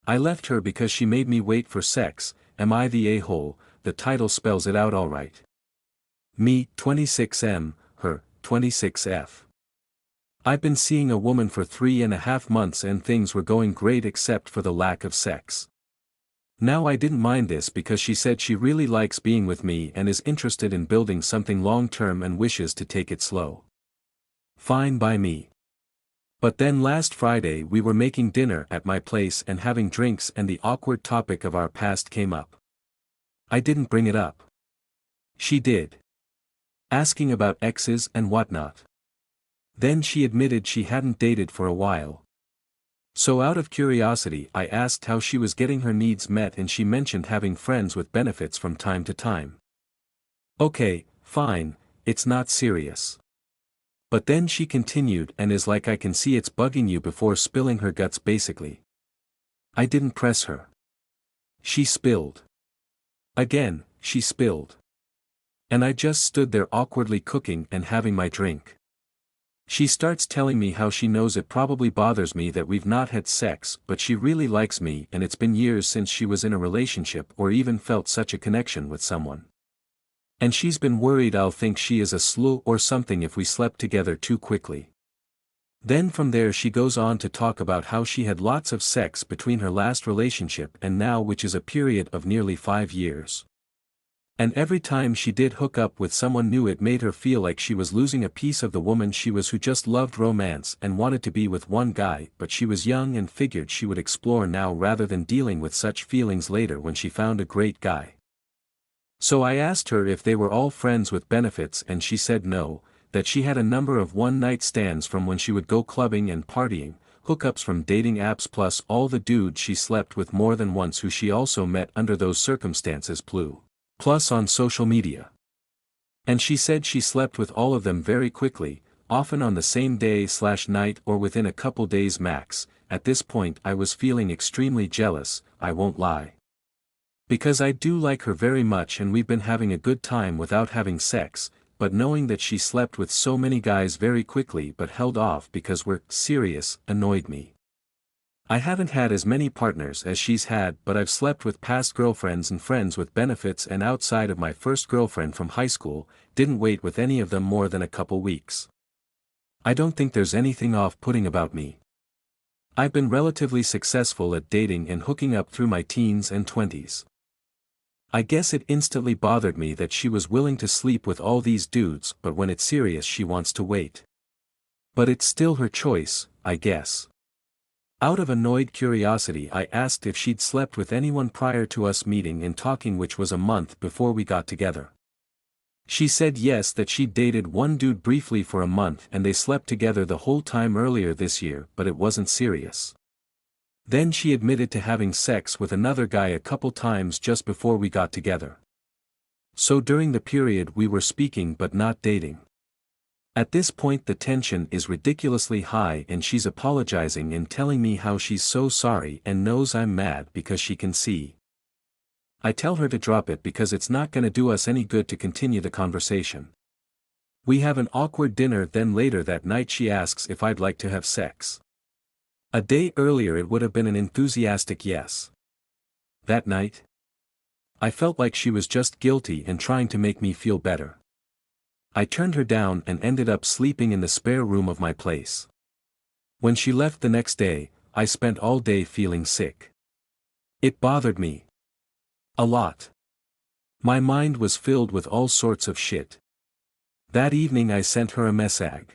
I left her because she made me wait for sex. Am I the a-hole? The title spells it out alright. Me, 26M, her, 26F. I've been seeing a woman for 3.5 months and things were going great except for the lack of sex. Now I didn't mind this because she said she really likes being with me and is interested in building something long-term and wishes to take it slow. Fine by me. But then last Friday we were making dinner at my place and having drinks and the awkward topic of our past came up. I didn't bring it up. She did. Asking about exes and whatnot. Then she admitted she hadn't dated for a while. So out of curiosity I asked how she was getting her needs met and she mentioned having friends with benefits from time to time. Okay, fine, it's not serious. But then she continued and is like I can see it's bugging you before spilling her guts basically. I didn't press her. She spilled. Again, she spilled. And I just stood there awkwardly cooking and having my drink. She starts telling me how she knows it probably bothers me that we've not had sex but she really likes me and it's been years since she was in a relationship or even felt such a connection with someone. And she's been worried I'll think she is a slut or something if we slept together too quickly. Then from there she goes on to talk about how she had lots of sex between her last relationship and now, which is a period of nearly 5 years. And every time she did hook up with someone new it made her feel like she was losing a piece of the woman she was, who just loved romance and wanted to be with one guy, but she was young and figured she would explore now rather than dealing with such feelings later when she found a great guy. So I asked her if they were all friends with benefits and she said no, that she had a number of one-night stands from when she would go clubbing and partying, hookups from dating apps plus all the dudes she slept with more than once who she also met under those circumstances plus on social media. And she said she slept with all of them very quickly, often on the same day/night or within a couple days max. At this point I was feeling extremely jealous, I won't lie. Because I do like her very much and we've been having a good time without having sex, but knowing that she slept with so many guys very quickly but held off because we're serious annoyed me. I haven't had as many partners as she's had, but I've slept with past girlfriends and friends with benefits, and outside of my first girlfriend from high school, didn't wait with any of them more than a couple weeks. I don't think there's anything off-putting about me. I've been relatively successful at dating and hooking up through my teens and 20s. I guess it instantly bothered me that she was willing to sleep with all these dudes, but when it's serious she wants to wait. But it's still her choice, I guess. Out of annoyed curiosity I asked if she'd slept with anyone prior to us meeting and talking, which was a month before we got together. She said yes, that she'd dated one dude briefly for a month and they slept together the whole time earlier this year, but it wasn't serious. Then she admitted to having sex with another guy a couple times just before we got together. So during the period we were speaking but not dating. At this point the tension is ridiculously high and she's apologizing and telling me how she's so sorry and knows I'm mad because she can see. I tell her to drop it because it's not gonna do us any good to continue the conversation. We have an awkward dinner, then later that night she asks if I'd like to have sex. A day earlier it would have been an enthusiastic yes. That night, I felt like she was just guilty and trying to make me feel better. I turned her down and ended up sleeping in the spare room of my place. When she left the next day, I spent all day feeling sick. It bothered me a lot. My mind was filled with all sorts of shit. That evening I sent her a message.